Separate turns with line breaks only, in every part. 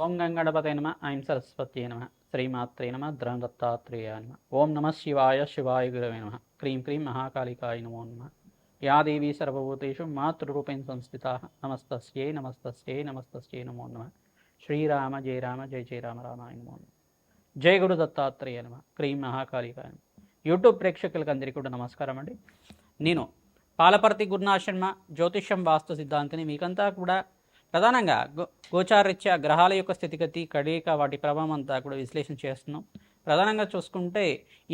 ఓం గంగణపతే నమ ఐం సరస్వతి నమ శ్రీమాత్రే నమ ద్రదత్తాత్రేయ నమ ఓం నమ శివాయ శివాయ గురవే నమ క్రీం క్రీం మహాకాళికాయ నమో నమ యా దేవీ సర్వభూతేషు మాతృరూపేణ సంస్థితా నమస్తస్యై నమస్తస్యై నమస్తస్యై నమో నమ శ్రీరామ జయ రామ జయ జయ రామ రామాయ నమో నమ జయ గురు దత్తాత్రేయ నమ క్రీం మహాకాళికాయ నమ. యూట్యూబ్ ప్రేక్షకులకు అందరికీ కూడా నమస్కారం అండి. నేను పాలపర్తి గురునాథ్ శర్మ జ్యోతిష్యం వాస్తు సిద్ధాంతిని. మీకంతా కూడా ప్రధానంగా గోచారరీత్యా గ్రహాల యొక్క స్థితిగతి కడిక వాటి ప్రభావం అంతా కూడా విశ్లేషణ చేస్తున్నాం. ప్రధానంగా చూసుకుంటే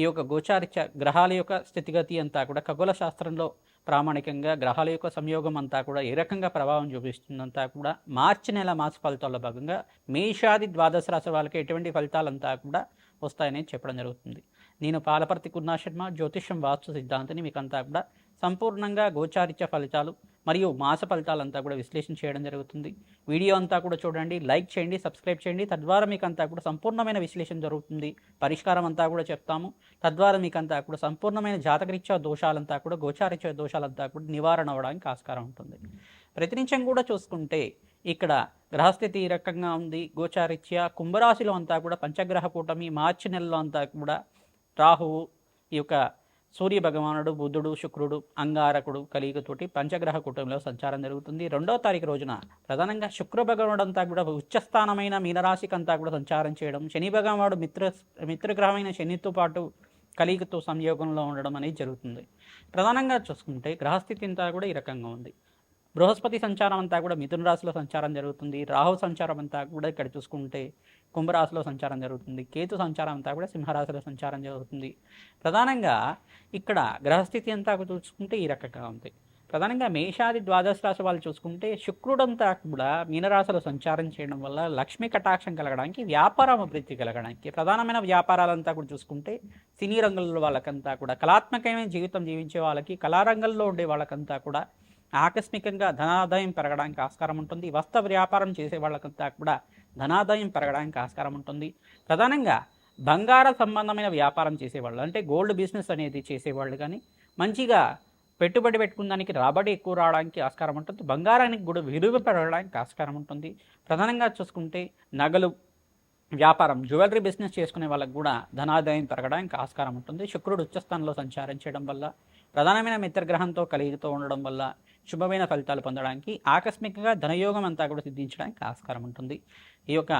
ఈ యొక్క గోచారరీత్యా గ్రహాల యొక్క స్థితిగతి అంతా కూడా ఖగోళ శాస్త్రంలో ప్రామాణికంగా గ్రహాల యొక్క సంయోగం అంతా కూడా ఏ రకంగా ప్రభావం చూపిస్తుందంతా కూడా మార్చి నెల మాస ఫలితాల్లో భాగంగా మేషాది ద్వాదశ రాశి వాళ్ళకి ఎటువంటి ఫలితాలంతా కూడా వస్తాయని చెప్పడం జరుగుతుంది. నేను పాలపర్తి గురునాథ్ శర్మ జ్యోతిష్యం వాస్తు సిద్ధాంతిని. మీకంతా కూడా సంపూర్ణంగా గోచారిత్య ఫలితాలు మరియు మాస ఫలితాలంతా కూడా విశ్లేషణ చేయడం జరుగుతుంది. వీడియో అంతా కూడా చూడండి, లైక్ చేయండి, సబ్స్క్రైబ్ చేయండి. తద్వారా మీకు అంతా కూడా సంపూర్ణమైన విశ్లేషణ జరుగుతుంది. పరిష్కారం అంతా కూడా చెప్తాము. తద్వారా మీకు అంతా కూడా సంపూర్ణమైన జాతకరీత్యా దోషాలంతా కూడా గోచారిత్య దోషాలంతా కూడా నివారణ అవ్వడానికి ఆస్కారం ఉంటుంది. ప్రతినిత్యం కూడా చూసుకుంటే ఇక్కడ గ్రహస్థితి ఈ రకంగా ఉంది. గోచారిత్యా కుంభరాశిలో అంతా కూడా పంచగ్రహ కూటమి మార్చి నెలలో అంతా కూడా రాహువు, ఈ యొక్క సూర్య భగవానుడు, బుధుడు, శుక్రుడు, అంగారకుడు కలియుగతోటి పంచగ్రహ కూటమిలో సంచారం జరుగుతుంది. 2వ తారీఖు రోజున ప్రధానంగా శుక్ర భగవానుడు అంతా కూడా ఉచ్చస్థానమైన మీనరాశికి అంతా కూడా సంచారం చేయడం, శని భగవానుడు మిత్రగ్రహమైన శనితో పాటు కలియుగతో సంయోగంలో ఉండడం అనేది జరుగుతుంది. ప్రధానంగా చూసుకుంటే గ్రహస్థితి అంతా కూడా ఈ రకంగా ఉంది. బృహస్పతి సంచారం అంతా కూడా మిథున రాశిలో సంచారం జరుగుతుంది. రాహు సంచారం అంతా కూడా ఇక్కడ చూసుకుంటే కుంభరాశిలో సంచారం జరుగుతుంది. కేతు సంచారం అంతా కూడా సింహరాశిలో సంచారం జరుగుతుంది. ప్రధానంగా ఇక్కడ గ్రహస్థితి అంతా చూసుకుంటే ఈ రకంగా ఉంది. ప్రధానంగా మేషాది ద్వాదశ రాశి వాళ్ళు చూసుకుంటే శుక్రుడంతా కూడా మీనరాశిలో సంచారం చేయడం వల్ల లక్ష్మీ కటాక్షం కలగడానికి, వ్యాపారం అభివృద్ధి కలగడానికి, ప్రధానమైన వ్యాపారాలంతా కూడా చూసుకుంటే సినీ రంగంలో వాళ్ళకంతా కూడా కళాత్మకమైన జీవితం జీవించే వాళ్ళకి, కళారంగంలో ఉండే వాళ్ళకంతా కూడా ఆకస్మికంగా ధనాదాయం పెరగడానికి ఆస్కారం ఉంటుంది. వస్త్ర వ్యాపారం చేసే వాళ్ళకంతా కూడా ధనాదాయం పెరగడానికి ఆస్కారం ఉంటుంది. ప్రధానంగా బంగార సంబంధమైన వ్యాపారం చేసేవాళ్ళు, అంటే గోల్డ్ బిజినెస్ అనేది చేసేవాళ్ళు కానీ మంచిగా పెట్టుబడి పెట్టుకున్నానికి రాబడి ఎక్కువ రావడానికి ఆస్కారం ఉంటుంది. బంగారానికి కూడా విలువ పెరగడానికి ఆస్కారం ఉంటుంది. ప్రధానంగా చూసుకుంటే నగలు వ్యాపారం, జ్యువెలరీ బిజినెస్ చేసుకునే వాళ్ళకు కూడా ధనాదాయం పెరగడానికి ఆస్కారం ఉంటుంది. శుక్రుడు ఉచ్చస్థానంలో సంచారం చేయడం వల్ల, ప్రధానమైన మిత్రగ్రహంతో కలిగితో ఉండడం వల్ల శుభమైన ఫలితాలు పొందడానికి, ఆకస్మికంగా ధనయోగం అంతా కూడా సిద్ధించడానికి ఆస్కారం ఉంటుంది. ఈ యొక్క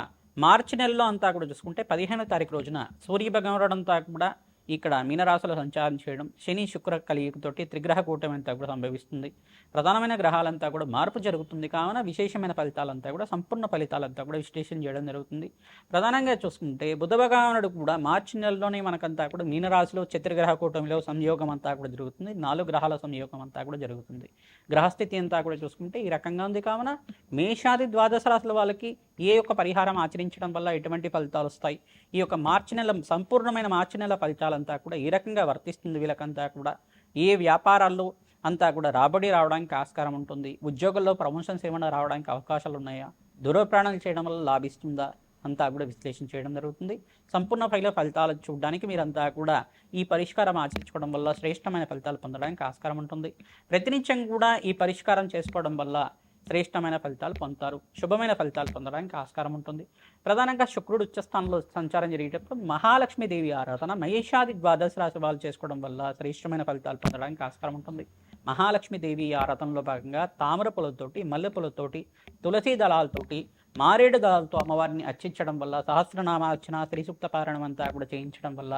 మార్చి నెలలో అంతా కూడా చూసుకుంటే 15వ తారీఖు రోజున సూర్య భగవానుడు అంతా కూడా ఇక్కడ మీనరాశిలో సంచారం చేయడం, శని శుక్ర కలియుగతోటి త్రిగ్రహ కూటమి అంతా కూడా సంభవిస్తుంది. ప్రధానమైన గ్రహాలంతా కూడా మార్పు జరుగుతుంది. కావున విశేషమైన ఫలితాలంతా కూడా సంపూర్ణ ఫలితాలంతా కూడా విశ్లేషణ చేయడం జరుగుతుంది. ప్రధానంగా చూసుకుంటే బుధ భగవానుడు కూడా మార్చి నెలలోనే మనకంతా కూడా మీనరాశిలో చతుర్గ్రహ కూటమిలో సంయోగం అంతా కూడా జరుగుతుంది. 4 గ్రహాల సంయోగం అంతా కూడా జరుగుతుంది. గ్రహస్థితి అంతా కూడా చూసుకుంటే ఈ రకంగా ఉంది. కావున మేషాది ద్వాదశ రాశుల వాళ్ళకి ఏ యొక్క పరిహారం ఆచరించడం వల్ల ఎటువంటి ఫలితాలు వస్తాయి, ఈ యొక్క మార్చి నెల సంపూర్ణమైన మార్చి నెల ఫలితాలంతా కూడా ఈ రకంగా వర్తిస్తుంది. వీళ్ళకంతా కూడా ఏ వ్యాపారాల్లో అంతా కూడా రాబడి రావడానికి ఆస్కారం ఉంటుంది, ఉద్యోగంలో ప్రమోషన్స్ ఏమైనా రావడానికి అవకాశాలు ఉన్నాయా, దూరప్రయాణాలు చేయడం వల్ల లాభిస్తుందా అంతా కూడా విశ్లేషణ చేయడం జరుగుతుంది. సంపూర్ణ ఫలితాలు చూడడానికి మీరంతా కూడా ఈ పరిష్కారం ఆచరించుకోవడం వల్ల శ్రేష్టమైన ఫలితాలు పొందడానికి ఆస్కారం ఉంటుంది. ప్రతినిత్యం కూడా ఈ పరిష్కారం చేసుకోవడం వల్ల శ్రేష్టమైన ఫలితాలు పొందుతారు, శుభమైన ఫలితాలు పొందడానికి ఆస్కారం ఉంటుంది. ప్రధానంగా శుక్రుడు ఉచ్చస్థానంలో సంచారం జరిగేటప్పుడు మహాలక్ష్మీదేవి ఆరాధన మేషాది ద్వాదశ రాశి వాళ్ళు చేసుకోవడం వల్ల శ్రేష్టమైన ఫలితాలు పొందడానికి ఆస్కారం ఉంటుంది. మహాలక్ష్మీదేవి ఆరాధనలో భాగంగా తామర పూలతోటి, మల్లె పూలతోటి, తులసి దళాలతోటి, మారేడు దళాలతో అమ్మవారిని అర్చించడం వల్ల, సహస్రనామార్చన, శ్రీ సూక్త పారాయణం అంతా కూడా చేయించడం వల్ల,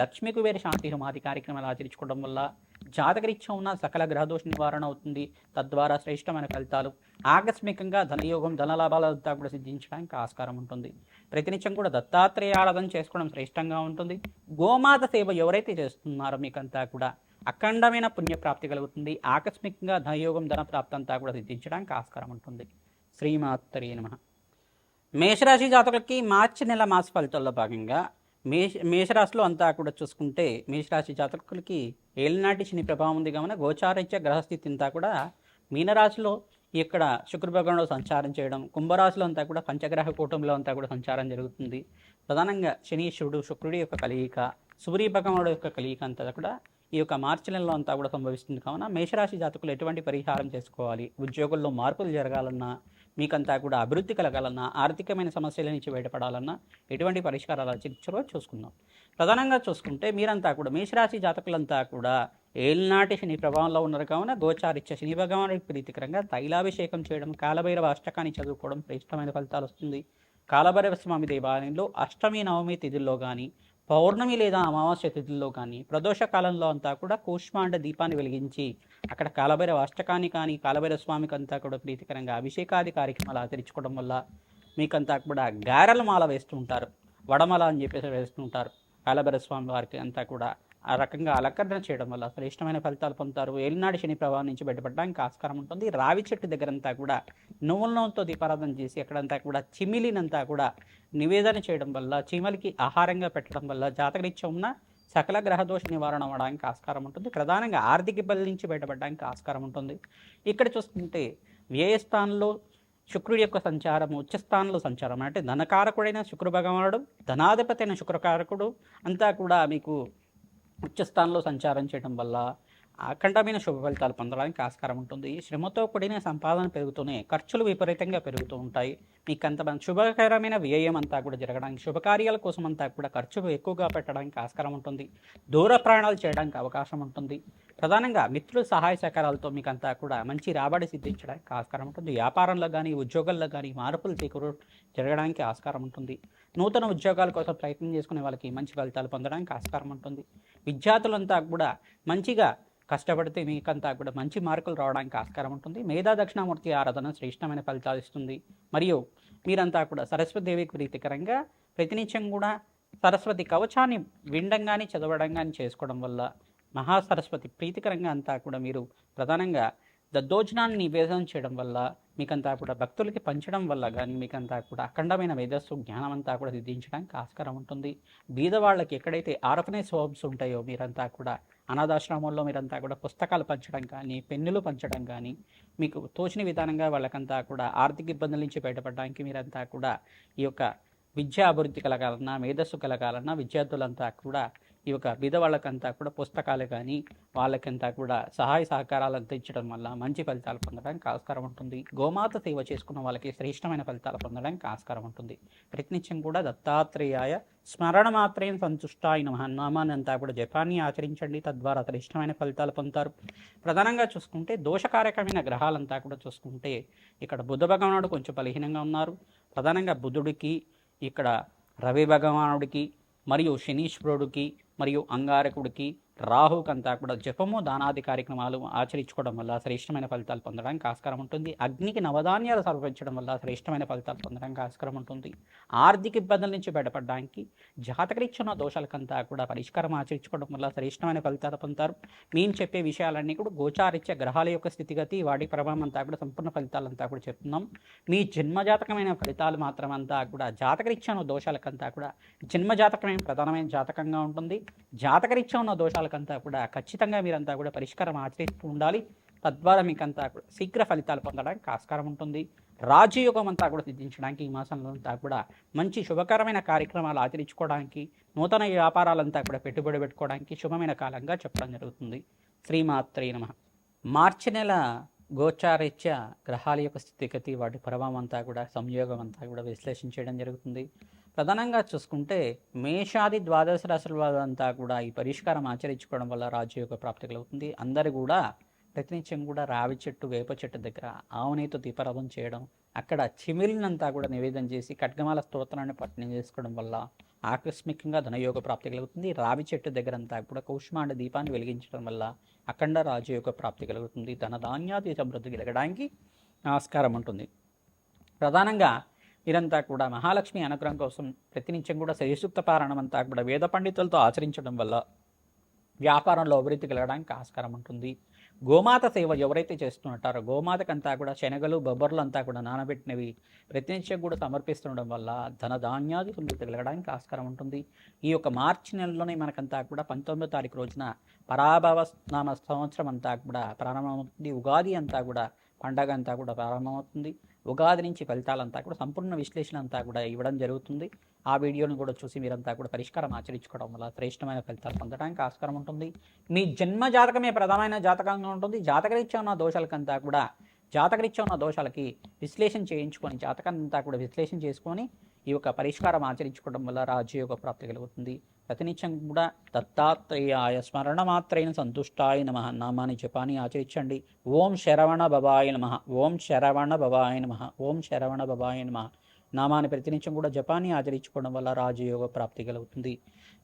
లక్ష్మీ కుబేర శాంతి హోమాది కార్యక్రమాలు ఆచరించుకోవడం వల్ల జాతకరీత్యా ఉన్న సకల గ్రహదోష నివారణ అవుతుంది. తద్వారా శ్రేష్టమైన ఫలితాలు, ఆకస్మికంగా ధనయోగం, ధనలాభాలంతా కూడా సిద్ధించడానికి ఆస్కారం ఉంటుంది. ప్రతినిత్యం కూడా దత్తాత్రేయ ఆరాధన చేసుకోవడం శ్రేష్టంగా ఉంటుంది. గోమాత సేవ ఎవరైతే చేస్తున్నారో మీకంతా కూడా అఖండమైన పుణ్యప్రాప్తి కలుగుతుంది. ఆకస్మికంగా ధనయోగం, ధనప్రాప్తి అంతా కూడా సిద్ధించడానికి ఆస్కారం ఉంటుంది. శ్రీమాత్రే నమః. మేషరాశి జాతకులకి మార్చి నెల మాస ఫలితాల్లో భాగంగా మేషరాశిలో అంతా కూడా చూసుకుంటే మేషరాశి జాతకులకి ఏలినాటి శని ప్రభావం ఉంది. కావున గోచారీత్య గ్రహస్థితి అంతా కూడా మీనరాశిలో ఇక్కడ శుక్ర భగవానుడు సంచారం చేయడం, కుంభరాశిలో అంతా కూడా పంచగ్రహ కూటమిలో అంతా కూడా సంచారం జరుగుతుంది. ప్రధానంగా శనీశ్వరుడు శుక్రుడి యొక్క కలయిక, సూర్య భగవానుడు యొక్క కలయిక అంతా కూడా ఈ యొక్క మార్చి నెలలో అంతా కూడా సంభవిస్తుంది. కావున మేషరాశి జాతకులు ఎటువంటి పరిహారం చేసుకోవాలి, ఉద్యోగుల్లో మార్పులు జరగాలన్నా, మీకంతా కూడా అభివృద్ధి కలగాలన్నా, ఆర్థికమైన సమస్యల నుంచి బయటపడాలన్నా ఎటువంటి పరిష్కారాలు ఆచరించారో చూసుకుందాం. ప్రధానంగా చూసుకుంటే మీరంతా కూడా మేషరాశి జాతకులంతా కూడా ఏలినాటి శని ప్రభావంలో ఉన్నారు కావున గోచారిత్య శని భగవానుడికి ప్రీతికరంగా తైలాభిషేకం చేయడం, కాలభైరవ అష్టకాన్ని చదువుకోవడం శ్రేష్టమైన ఫలితాలు వస్తుంది. కాలభైరవ స్వామి దేవాలయంలో అష్టమి నవమి తిథుల్లో కానీ, పౌర్ణమి లేదా అమావాస్య తిథుల్లో కానీ, ప్రదోష కాలంలో అంతా కూడా కూష్మాండ దీపాన్ని వెలిగించి అక్కడ కాలభైరవ అష్టకాన్ని కానీ, కాలభైరవ స్వామికి అంతా కూడా ప్రీతికరంగా అభిషేకాది కార్యక్రమాలు ఆచరించుకోవడం వల్ల మీకంతా కూడా గారెల మాల వేస్తూ ఉంటారు, వడమల అని చెప్పేసి వేస్తుంటారు. కాలభైరవ స్వామి వారికి అంతా కూడా ఆ రకంగా అలంకరణ చేయడం వల్ల శ్రేష్టమైన ఫలితాలు పొందుతారు. ఏలినాటి శని ప్రభావం నుంచి బయటపడడానికి ఆస్కారం ఉంటుంది. రావి చెట్టు దగ్గరంతా కూడా నువ్వుల నూనెతో దీపారాధన చేసి అక్కడంతా కూడా చిమిలినంతా కూడా నివేదన చేయడం వల్ల, చీమలికి ఆహారంగా పెట్టడం వల్ల జాతకరీత్యా ఉన్న సకల గ్రహదోష నివారణ అవ్వడానికి ఆస్కారం ఉంటుంది. ప్రధానంగా ఆర్థిక ఇబ్బందుల నుంచి బయటపడడానికి ఆస్కారం ఉంటుంది. ఇక్కడ చూసుకుంటే వ్యయస్థానంలో శుక్రుడి యొక్క సంచారం, ఉచ్చస్థానంలో సంచారం అంటే ధనకారకుడైన శుక్ర భగవానుడు, ధనాధిపతి అయిన శుక్రకారకుడు అంతా కూడా మీకు ఉచ్చస్థానంలో సంచారం చేయడం వల్ల అఖండమైన శుభ ఫలితాలు పొందడానికి ఆస్కారం ఉంటుంది. శ్రమతో కూడిన సంపాదన పెరుగుతూనే ఖర్చులు విపరీతంగా పెరుగుతూ ఉంటాయి. మీకు అంత శుభకరమైన వ్యయం అంతా కూడా జరగడానికి, శుభకార్యాల కోసం అంతా కూడా ఖర్చు ఎక్కువగా పెట్టడానికి ఆస్కారం ఉంటుంది. దూర ప్రయాణాలు చేయడానికి అవకాశం ఉంటుంది. ప్రధానంగా మిత్రుల సహాయ సహకారాలతో మీకు అంతా కూడా మంచి రాబడి సిద్ధించడానికి ఆస్కారం ఉంటుంది. వ్యాపారంలో కానీ, ఉద్యోగాల్లో కానీ మార్పులు జరగడానికి ఆస్కారం ఉంటుంది. నూతన ఉద్యోగాల కోసం ప్రయత్నం చేసుకునే వాళ్ళకి మంచి ఫలితాలు పొందడానికి ఆస్కారం ఉంటుంది. విద్యార్థులంతా కూడా మంచిగా కష్టపడితే మీకంతా కూడా మంచి మార్కులు రావడానికి ఆస్కారం ఉంటుంది. మేధా దక్షిణామూర్తి ఆరాధన శ్రేష్టమైన ఫలితాలు ఇస్తుంది. మరియు మీరంతా కూడా సరస్వతి దేవికి ప్రీతికరంగా ప్రతినిత్యం కూడా సరస్వతి కవచాన్ని వినడం కానీ, చదవడం కానీ చేసుకోవడం వల్ల మహాసరస్వతి ప్రీతికరంగా అంతా కూడా మీరు ప్రధానంగా దద్దోజనాన్ని నివేదన చేయడం వల్ల మీకంతా కూడా భక్తులకి పంచడం వల్ల కానీ మీకంతా కూడా అఖండమైన మేధస్సు జ్ఞానం అంతా కూడా సిద్ధించడానికి ఆస్కారం ఉంటుంది. బీదవాళ్ళకి ఎక్కడైతే ఆర్ఫనేజ్ హోమ్స్ ఉంటాయో మీరంతా కూడా అనాథాశ్రమంలో మీరంతా కూడా పుస్తకాలు పంచడం కానీ, పెన్నులు పంచడం కానీ, మీకు తోచిన విధానంగా వాళ్ళకంతా కూడా ఆర్థిక ఇబ్బందుల నుంచి బయటపడడానికి మీరంతా కూడా ఈ యొక్క విద్యా అభివృద్ధి కలగాలన్నా, మేధస్సు కలగాలన్నా విద్యార్థులంతా కూడా ఈ యొక్క బీదవాళ్ళకంతా కూడా పుస్తకాలు కానీ వాళ్ళకంతా కూడా సహాయ సహకారాలు అందించడం వల్ల మంచి ఫలితాలు పొందడానికి ఆస్కారం ఉంటుంది. గోమాత సేవ చేసుకున్న వాళ్ళకి శ్రేష్టమైన ఫలితాలు పొందడానికి ఆస్కారం ఉంటుంది. ప్రతినిత్యం కూడా దత్తాత్రేయాయ స్మరణ మాత్రేం సంతుష్టాయ నమః నామాన్ని అంతా కూడా జపాన్ని ఆచరించండి, తద్వారా శ్రేష్టమైన ఫలితాలు పొందుతారు. ప్రధానంగా చూసుకుంటే దోషకారకమైన గ్రహాలంతా కూడా చూసుకుంటే ఇక్కడ బుధ భగవానుడు కొంచెం బలహీనంగా ఉన్నారు. ప్రధానంగా బుధుడికి, ఇక్కడ రవి భగవానుడికి, మరియు శనీశ్వరుడికి, మరియు అంగారకుడికి, రాహుకంతా కూడా జపము దానాది కార్యక్రమాలు ఆచరించుకోవడం వల్ల శ్రేష్టమైన ఫలితాలు పొందడానికి ఆస్కారం ఉంటుంది. అగ్నికి నవధాన్యాలు సమర్పించడం వల్ల శ్రేష్టమైన ఫలితాలు పొందడానికి ఆస్కారం ఉంటుంది. ఆర్థిక ఇబ్బందుల నుంచి బయటపడడానికి జాతకరీత్యా దోషాలకంతా కూడా పరిష్కారం ఆచరించుకోవడం వల్ల శ్రేష్టమైన ఫలితాలు పొందుతారు. మేము చెప్పే విషయాలన్నీ కూడా గోచారిత్య గ్రహాల యొక్క స్థితిగతి, వాటి ప్రభావం అంతా కూడా సంపూర్ణ ఫలితాలంతా కూడా చెప్తున్నాం. మీ జన్మజాతకమైన ఫలితాలు మాత్రం అంతా కూడా జాతకరీత్యా దోషాలకంతా కూడా జన్మజాతకమైన ప్రధానమైన జాతకంగా ఉంటుంది. జాతకరీత్యా ఉన్న దోషాలకంతా కూడా ఖచ్చితంగా మీరంతా కూడా పరిష్కారం ఆచరిస్తూ ఉండాలి. తద్వారా మీకంతా కూడా శీఘ్ర ఫలితాలు పొందడానికి ఆస్కారం ఉంటుంది. రాజయోగం అంతా కూడా సిద్ధించడానికి ఈ మాసంలో అంతా కూడా మంచి శుభకరమైన కార్యక్రమాలు ఆచరించుకోవడానికి, నూతన వ్యాపారాలంతా కూడా పెట్టుబడి పెట్టుకోవడానికి శుభమైన కాలంగా చెప్పడం జరుగుతుంది. శ్రీమాత్రే నమః. మార్చి నెల గోచారీత్యా గ్రహాల యొక్క స్థితిగతి, వాటి ప్రభావం అంతా కూడా సంయోగం అంతా కూడా విశ్లేషించడం జరుగుతుంది. ప్రధానంగా చూసుకుంటే మేషాది ద్వాదశ రాశుల వాళ్ళంతా కూడా ఈ పరిష్కారం ఆచరించుకోవడం వల్ల రాజయోగ ప్రాప్తి కలుగుతుంది. అందరూ కూడా ప్రతినిత్యం కూడా రావి చెట్టు, వేప చెట్టు దగ్గర ఆవునేతో దీపారాధన చేయడం, అక్కడ చిమిలినంతా కూడా నివేదన చేసి ఖడ్గమాల స్తోత్రాన్ని పఠనం చేసుకోవడం వల్ల ఆకస్మికంగా ధనయోగ ప్రాప్తి కలుగుతుంది. రావి చెట్టు దగ్గర అంతా కూడా కూష్మాండ దీపాన్ని వెలిగించడం వల్ల అఖండ రాజయోగ ప్రాప్తి కలుగుతుంది. ధనధాన్యాది సమృద్ధి కలగడానికి ఆస్కారం ఉంటుంది. ప్రధానంగా మీరంతా కూడా మహాలక్ష్మి అనుగ్రహం కోసం ప్రతినిత్యం కూడా శ్రీసూక్త పారాయణం అంతా కూడా వేద పండితులతో ఆచరించడం వల్ల వ్యాపారంలో అభివృద్ధి కలగడానికి ఆస్కారం ఉంటుంది. గోమాత సేవ ఎవరైతే చేస్తుంటారో గోమాతకంతా కూడా శనగలు, బొబ్బర్లు అంతా కూడా నానబెట్టినవి ప్రతినిత్యం కూడా సమర్పిస్తుండడం వల్ల ధనధాన్యాది సమృద్ధి కలగడానికి ఆస్కారం ఉంటుంది. ఈ యొక్క మార్చి నెలలోనే మనకంతా కూడా 19వ తారీఖు రోజున పరాభవ నామ సంవత్సరం అంతా కూడా ప్రారంభమవుతుంది. ఉగాది అంతా కూడా పండగ అంతా కూడా ప్రారంభమవుతుంది. ఉగాది నుంచి ఫలితాలంతా కూడా సంపూర్ణ విశ్లేషణ అంతా కూడా ఇవ్వడం జరుగుతుంది. ఆ వీడియోను కూడా చూసి మీరంతా కూడా పరిష్కారం ఆచరించుకోవడం వల్ల శ్రేష్టమైన ఫలితాలు పొందడానికి ఆస్కారం ఉంటుంది. మీ జన్మ జాతకమే ప్రధానమైన జాతకంగా ఉంటుంది. జాతకరీత్యా ఉన్న దోషాలకంతా కూడా జాతకరీత్యా ఉన్న దోషాలకి విశ్లేషణ చేయించుకొని జాతకాన్నంతా కూడా విశ్లేషణ చేసుకొని ఈ యొక్క పరిష్కారం ఆచరించుకోవడం వల్ల రాజయోగ ప్రాప్తి కలుగుతుంది. ప్రతినిత్యం కూడా దత్తాత్రేయాయ స్మరణ మాత్రైన సంతుష్టాయ నమ నామాన్ని జపాన్ని ఆచరించండి. ఓం శరవణ భవాయ నమ, ఓం శరవణ భవాయ నమ, ఓం శరవణ భవాయ నమ నామాన్ని ప్రతినిత్యం కూడా జపాన్ని ఆచరించుకోవడం వల్ల రాజయోగ ప్రాప్తి కలుగుతుంది.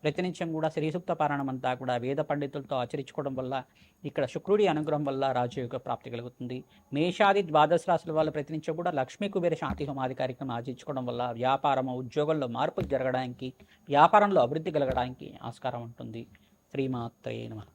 ప్రతినిత్యం కూడా శ్రీసూక్త పారాయణం అంతా కూడా వేద పండితులతో ఆచరించుకోవడం వల్ల ఇక్కడ శుక్రుడి అనుగ్రహం వల్ల రాజయోగ ప్రాప్తి కలుగుతుంది. మేషాది ద్వాదశ రాశుల వల్ల ప్రతినిత్యం కూడా లక్ష్మీ కుబేర శాంతి హోమాది కార్యక్రమం ఆచరించుకోవడం వల్ల వ్యాపారము ఉద్యోగంలో మార్పు జరగడానికి, వ్యాపారంలో అభివృద్ధి కలగడానికి ఆస్కారం ఉంటుంది. శ్రీమాత్రే నమః.